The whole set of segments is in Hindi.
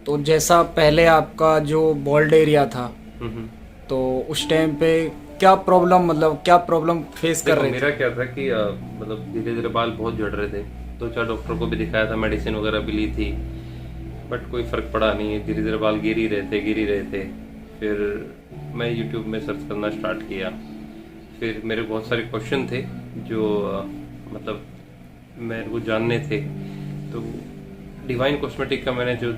तो जैसा पहले आपका जो बॉल्ड एरिया था, तो उस टाइम पे क्या प्रॉब्लम, मतलब क्या प्रॉब्लम फेस कर देखो रहे मेरा क्या था कि मतलब धीरे धीरे बाल बहुत झड़ रहे थे। दो चार डॉक्टर को भी दिखाया था, मेडिसिन वगैरह भी ली थी, बट कोई फर्क पड़ा नहीं। धीरे धीरे बाल गिर ही रहे थे। फिर मैं यूट्यूब में सर्च करना स्टार्ट किया। फिर मेरे बहुत सारे क्वेश्चन थे जो मतलब मेरे को जानने थे। तो डिवाइन कॉस्मेटिक का मैंने जो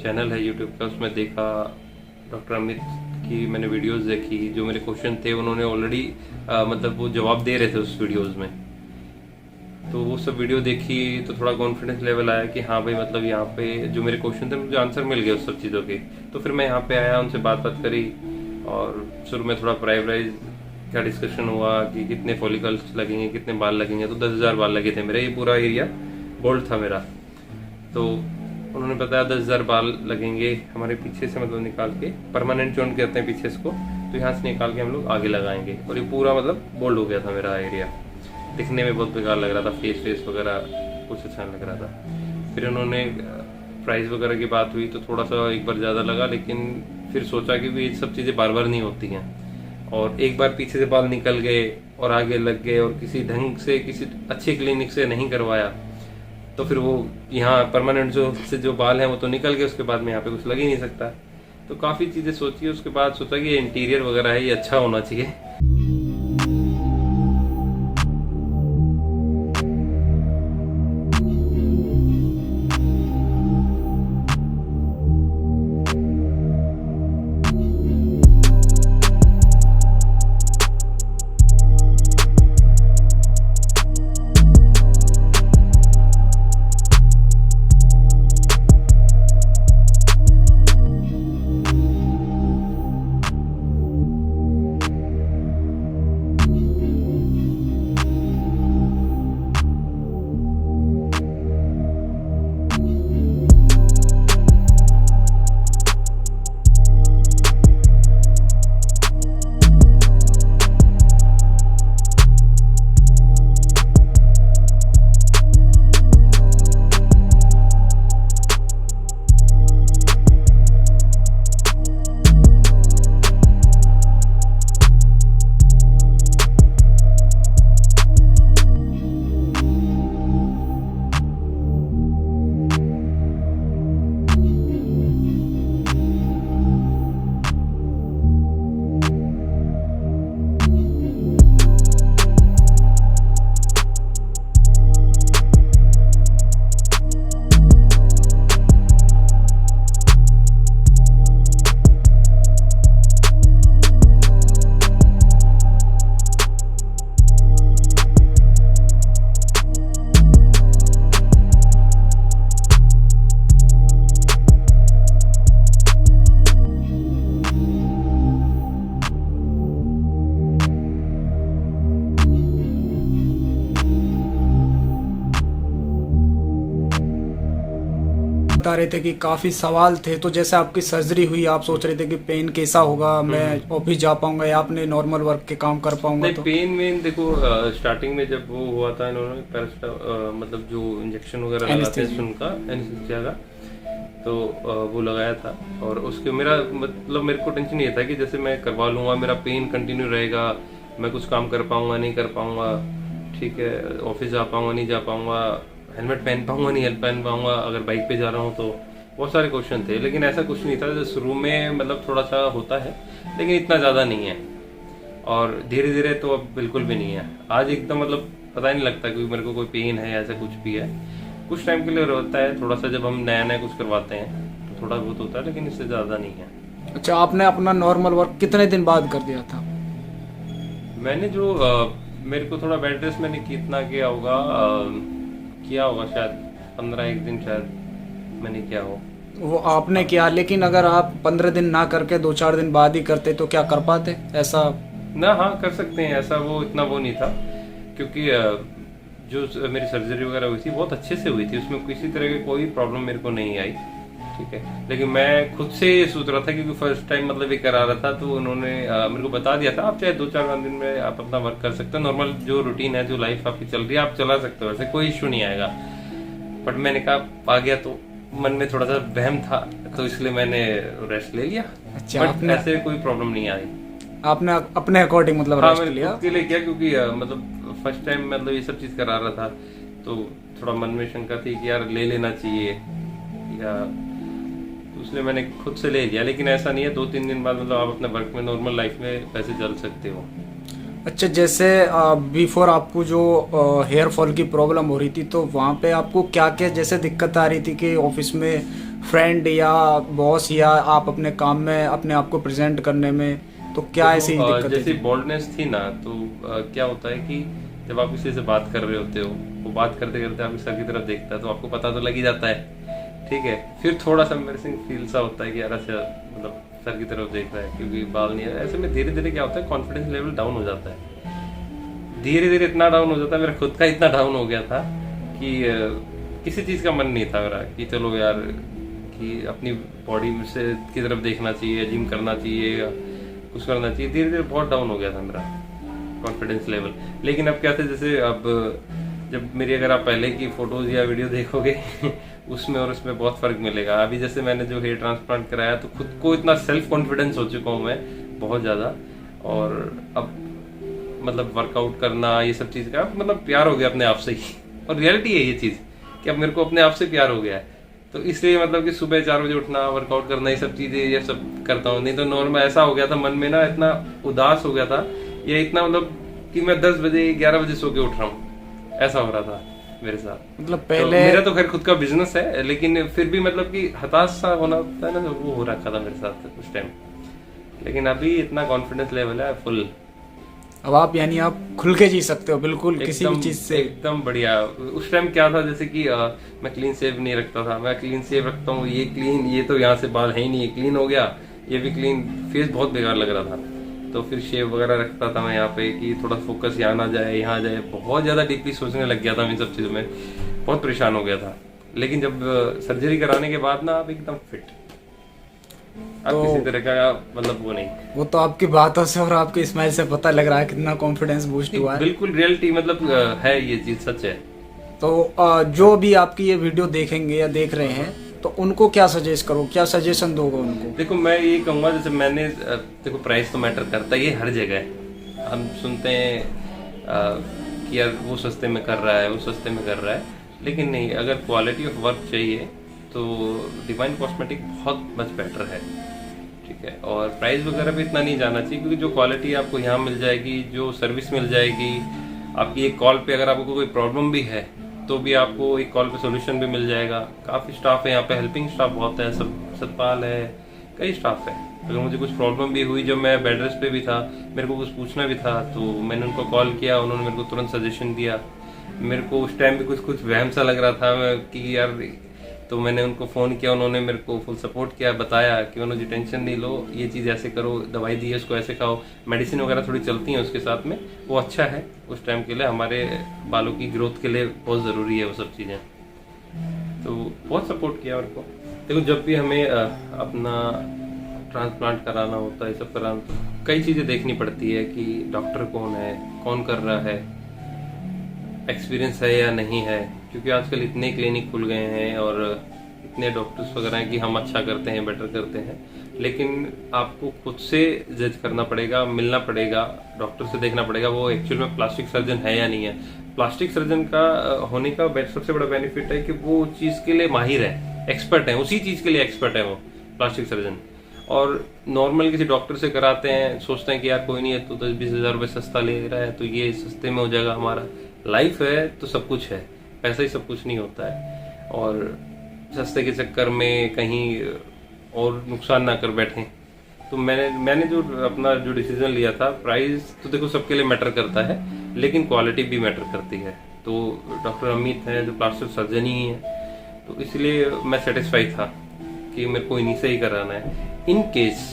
चैनल है यूट्यूब का, उसमें देखा, डॉक्टर अमित की मैंने वीडियोस देखी। जो मेरे क्वेश्चन थे उन्होंने ऑलरेडी मतलब वो जवाब दे रहे थे उस वीडियोस में। तो वो सब वीडियो देखी तो थोड़ा कॉन्फिडेंस लेवल आया कि हाँ भाई, मतलब यहाँ पे जो मेरे क्वेश्चन थे मुझे आंसर मिल गया उस सब चीज़ों के। तो फिर मैं यहाँ पे आया, उनसे बात करी, और शुरू में थोड़ा प्राइस का डिस्कशन हुआ कि कितने फॉलिकल्स लगेंगे, कितने बाल लगेंगे। तो 10,000 बाल लगे थे मेरे, ये पूरा एरिया बोल्ड था मेरा। तो उन्होंने बताया 10,000 बाल लगेंगे हमारे पीछे से, मतलब निकाल के, परमानेंट जोन कहते हैं पीछे इसको, तो यहाँ से निकाल के हम लोग आगे लगाएंगे। और ये पूरा मतलब बोल्ड हो गया था मेरा एरिया। दिखने में बहुत बेकार लग रहा था, फेस वगैरह कुछ अच्छा नहीं लग रहा था। फिर उन्होंने प्राइस वगैरह की बात हुई तो थोड़ा सा एक बार ज़्यादा लगा, लेकिन फिर सोचा कि ये सब चीज़ें बार बार नहीं होती हैं। और एक बार पीछे से बाल निकल गए और आगे लग गए और किसी ढंग से किसी अच्छे क्लिनिक से नहीं करवाया, तो फिर वो यहाँ परमानेंट जो बाल हैं वो तो निकल गए। उसके बाद में यहाँ पे कुछ लग ही नहीं सकता। तो काफ़ी चीज़ें सोची, उसके बाद सोचा कि ये इंटीरियर वगैरह है, ये अच्छा होना चाहिए। बता रहे थे कि काफी सवाल थे, तो जैसे आपकी सर्जरी हुई, आप सोच रहे थे कि पेन कैसा होगा, मैं ऑफिस जा पाऊंगा या अपने नॉर्मल वर्क के काम कर पाऊंगा? नहीं, तो पेन वेन देखो, स्टार्टिंग में जब वो हुआ था, इन्होंने मतलब जो इंजेक्शन वगैरह लगाते हैं उनका एनेस्थीसिया का, तो वो लगाया था। और उसके मेरा मतलब मेरे को टेंशन ये था कि जैसे मैं करवा लूंगा, मेरा पेन कंटिन्यू रहेगा, मैं कुछ काम कर पाऊंगा नहीं कर पाऊंगा, ठीक है, ऑफिस जा पाऊंगा नहीं जा पाऊंगा, हेलमेट पहन पाऊंगा नहीं पहन पाऊंगा, अगर बाइक पे जा रहा हूँ तो। बहुत सारे क्वेश्चन थे, लेकिन ऐसा कुछ नहीं था। जो शुरू में मतलब थोड़ा सा होता है, लेकिन इतना ज़्यादा नहीं है। और धीरे धीरे तो अब बिल्कुल भी नहीं है। आज एकदम मतलब पता ही नहीं लगता कि मेरे को कोई पेन है, ऐसा कुछ भी है। कुछ टाइम के लिए होता है थोड़ा सा, जब हम नया नया कुछ करवाते हैं तो थोड़ा बहुत होता है, लेकिन इससे ज़्यादा नहीं है। अच्छा, आपने अपना नॉर्मल वर्क कितने दिन बाद कर दिया था? मैंने जो मेरे को थोड़ा बेड रेस्ट मैंने कितना किया होगा शायद 15 दिन शायद मैंने किया हो। वो आपने किया, लेकिन अगर आप 15 दिन ना करके 2-4 दिन बाद ही करते तो क्या कर पाते ऐसा? ना, हाँ कर सकते हैं ऐसा, वो इतना वो नहीं था, क्योंकि जो मेरी सर्जरी वगैरह हुई थी बहुत अच्छे से हुई थी, उसमें किसी तरह की कोई प्रॉब्लम मेरे को नहीं आई, ठीक है। लेकिन मैं खुद से ये सोच रहा था, क्योंकि फर्स्ट टाइम मतलब ये करा रहा था, तो उन्होंने मेरे को बता दिया था आप चाहे 2-4 दिन में आप अपना वर्क कर सकते हो, नॉर्मल जो रूटीन है, जो लाइफ आपकी चल रही है आप चला सकते हो, वैसे कोई इश्यू नहीं आएगा। बट मैंने कहा आ गया तो मन में थोड़ा सा वहम था, तो इसलिए मैंने रेस्ट ले लिया। अच्छा, बट ऐसे कोई प्रॉब्लम नहीं आई। आपने अपने अकॉर्डिंग मतलब हाँ, रेस्ट मैंने लिया। खुद के लिए किया, क्योंकि मतलब फर्स्ट टाइम मतलब ये सब चीज करा रहा था, तो थोड़ा मन में शंका थी कि यार ले लेना चाहिए या, तो इसलिए मैंने खुद से ले लिया। लेकिन ऐसा नहीं है, 2-3 दिन बाद मतलब आप अपने वर्क में, नॉर्मल लाइफ में वैसे चल सकते हो। अच्छा, जैसे बिफोर आपको जो हेयर फॉल की प्रॉब्लम हो रही थी, तो वहाँ पे आपको क्या क्या जैसे दिक्कत आ रही थी कि ऑफिस में फ्रेंड या बॉस या आप अपने काम में अपने आप को प्रेजेंट करने में, तो क्या ऐसी दिक्कत जैसे थी? बोल्डनेस थी ना, तो क्या होता है कि जब आप किसी से बात कर रहे होते हो, वो बात करते करते आपके सर की तरफ देखता है, तो आपको पता तो लग ही जाता है, ठीक है। फिर थोड़ा सा एम्बैरेसिंग फील सा होता है कि यार अच्छा, मतलब सर की तरफ देख रहा है क्योंकि बाल नहीं है। ऐसे में धीरे धीरे क्या होता है, कॉन्फिडेंस लेवल डाउन हो जाता है, धीरे धीरे इतना डाउन हो जाता है। मेरा खुद का इतना डाउन हो गया था कि किसी चीज़ का मन नहीं था मेरा कि चलो यार, कि अपनी बॉडी से की तरफ देखना चाहिए, जिम करना चाहिए या कुछ करना चाहिए। धीरे धीरे बहुत डाउन हो गया था मेरा कॉन्फिडेंस लेवल। लेकिन अब क्या था, जैसे अब जब मेरी अगर आप पहले की फोटोज या वीडियो देखोगे उसमें और उसमें बहुत फर्क मिलेगा। अभी जैसे मैंने जो हेयर ट्रांसप्लांट कराया, तो खुद को इतना सेल्फ कॉन्फिडेंस हो चुका हूँ मैं बहुत ज़्यादा। और अब मतलब वर्कआउट करना, ये सब चीज़ का मतलब प्यार हो गया अपने आप से ही। और रियलिटी है ये चीज़ कि अब मेरे को अपने आप से प्यार हो गया है। तो इसलिए मतलब कि सुबह 4 बजे उठना, वर्कआउट करना, ये सब चीज़ें ये सब करता हूँ। नहीं तो नॉर्मल ऐसा हो गया था मन में ना, इतना उदास हो गया था, या इतना मतलब कि मैं 10 बजे 11 बजे सो के उठ रहा हूँ, ऐसा हो रहा था मेरे साथ। मतलब तो पहले मेरा तो खैर खुद का बिजनेस है, लेकिन फिर भी मतलब कि हताश सा होना होता है ना, तो वो हो रखा था मेरे साथ कुछ टाइम। लेकिन अभी इतना कॉन्फिडेंस लेवल है फुल। अब आप यानी आप खुल के जी सकते हो बिल्कुल किसी भी चीज से। एकदम बढ़िया। उस टाइम क्या था, जैसे कि मैं क्लीन शेव नहीं रखता था। मैं क्लीन शेव रखता हूँ, ये क्लीन, ये तो यहाँ से बाल है ही नहीं, क्लीन हो गया, ये भी क्लीन, फेस बहुत बेकार लग रहा था। तो फिर शेव वगैरह रखता था मैं यहाँ पे कि थोड़ा फोकस यहाँ ना जाए, यहाँ जाए। बहुत ज्यादा डीपली सोचने लग गया था इन सब चीजों में, बहुत परेशान हो गया था। लेकिन जब सर्जरी कराने के बाद ना, आप एकदम फिट, अब तो किसी तरह का मतलब वो नहीं। वो तो आपकी बातों से और आपकी स्माइल से पता लग रहा है कितना कॉन्फिडेंस बूस्ट हुआ है। बिल्कुल रियलिटी मतलब है, ये चीज सच है। तो जो भी आपकी ये वीडियो देखेंगे या देख रहे हैं, तो उनको क्या सजेस्ट करो, क्या सजेशन दोगे उनको? देखो मैं ये कहूँगा, जैसे मैंने देखो प्राइस तो मैटर करता है, ये हर जगह है। हम सुनते हैं कि यार वो सस्ते में कर रहा है, वो सस्ते में कर रहा है, लेकिन नहीं, अगर क्वालिटी ऑफ वर्क चाहिए तो डिवाइन कॉस्मेटिक बहुत मच बेटर है, ठीक है। और प्राइस वगैरह भी इतना नहीं जाना चाहिए, क्योंकि जो क्वालिटी आपको यहाँ मिल जाएगी, जो सर्विस मिल जाएगी आपकी, एक कॉल पे अगर आपको कोई प्रॉब्लम भी है तो भी आपको एक कॉल पे सोल्यूशन भी मिल जाएगा। काफ़ी स्टाफ है यहाँ पे, हेल्पिंग स्टाफ बहुत है, सतपाल है, कई स्टाफ है। अगर मुझे कुछ प्रॉब्लम भी हुई, जब मैं बेड रेस्ट पे भी था, मेरे को कुछ पूछना भी था, तो मैंने उनको कॉल किया, उन्होंने मेरे को तुरंत सजेशन दिया। मेरे को उस टाइम भी कुछ वहम सा लग रहा था कि यार, तो मैंने उनको फ़ोन किया, उन्होंने मेरे को फुल सपोर्ट किया, बताया कि उन्होंने टेंशन नहीं लो, ये चीज़ ऐसे करो, दवाई दी है इसको ऐसे खाओ, मेडिसिन वगैरह थोड़ी चलती हैं उसके साथ में, वो अच्छा है उस टाइम के लिए, हमारे बालों की ग्रोथ के लिए बहुत ज़रूरी है वो सब चीज़ें। तो बहुत सपोर्ट किया मेरे को। देखो जब भी हमें अपना ट्रांसप्लांट कराना होता है, सब कराना, तो कई चीज़ें देखनी पड़ती है कि डॉक्टर कौन है, कौन कर रहा है, एक्सपीरियंस है या नहीं है। क्योंकि आजकल इतने क्लिनिक खुल गए हैं और इतने डॉक्टर्स वगैरह हैं कि हम अच्छा करते हैं, बेटर करते हैं, लेकिन आपको खुद से जज करना पड़ेगा, मिलना पड़ेगा, डॉक्टर से देखना पड़ेगा वो एक्चुअल में प्लास्टिक सर्जन है या नहीं है। प्लास्टिक सर्जन का होने का सबसे बड़ा बेनिफिट है कि वो चीज़ के लिए माहिर है, एक्सपर्ट है, उसी चीज़ के लिए एक्सपर्ट है वो प्लास्टिक सर्जन। और नॉर्मल किसी डॉक्टर से कराते हैं, सोचते हैं कि यार कोई नहीं है, तो 10-20 हज़ार रुपये सस्ता ले रहा है, तो ये सस्ते में हो जाएगा। हमारा लाइफ है तो सब कुछ है, पैसा ही सब कुछ नहीं होता है। और सस्ते के चक्कर में कहीं और नुकसान ना कर बैठें। तो मैंने जो अपना जो डिसीजन लिया था, प्राइस तो देखो सबके लिए मैटर करता है, लेकिन क्वालिटी भी मैटर करती है। तो डॉक्टर अमित हैं जो प्लास्टिक सर्जन ही है, तो इसलिए मैं सेटिस्फाइड था कि मेरे को इन्हीं से ही कराना है। इन केस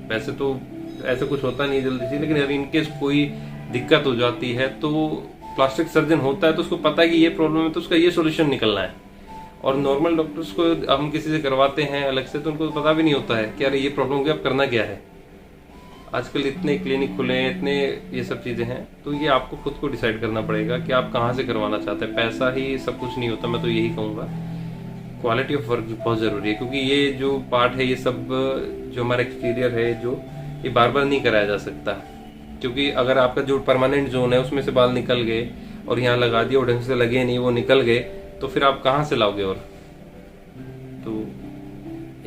वैसे तो ऐसा कुछ होता नहीं जल्दी से, लेकिन अगर इन केस कोई दिक्कत हो जाती है तो प्लास्टिक सर्जन होता है, तो उसको पता है कि ये प्रॉब्लम है, तो उसका ये सोल्यूशन निकलना है। और नॉर्मल डॉक्टर्स को हम किसी से करवाते हैं अलग से, तो उनको पता भी नहीं होता है कि यार ये प्रॉब्लम क्या, अब करना क्या है। आजकल इतने क्लिनिक खुले हैं, इतने ये सब चीज़ें हैं, तो ये आपको खुद को डिसाइड करना पड़ेगा कि आप कहाँ से करवाना चाहते हैं। पैसा ही सब कुछ नहीं होता, मैं तो यही कहूँगा। क्वालिटी ऑफ वर्क बहुत ज़रूरी है, क्योंकि ये जो पार्ट है, ये सब जो हमारा एक्सटीरियर है, जो ये बार बार नहीं कराया जा सकता। क्योंकि अगर आपका जो परमानेंट जोन है उसमें से बाल निकल गए और यहाँ लगा दिया और ढंग से लगे नहीं, वो निकल गए, तो फिर आप कहाँ से लाओगे? और तो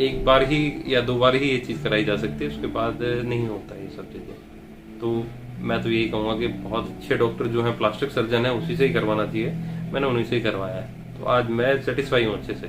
एक बार ही या 2 बार ही ये चीज़ कराई जा सकती है, उसके बाद नहीं होता ये सब चीज़ें। तो मैं तो यही कहूँगा कि बहुत अच्छे डॉक्टर जो हैं, प्लास्टिक सर्जन है, उसी से ही करवाना चाहिए। मैंने उन्हीं से ही करवाया है, तो आज मैं सेटिस्फाई हूँ अच्छे से।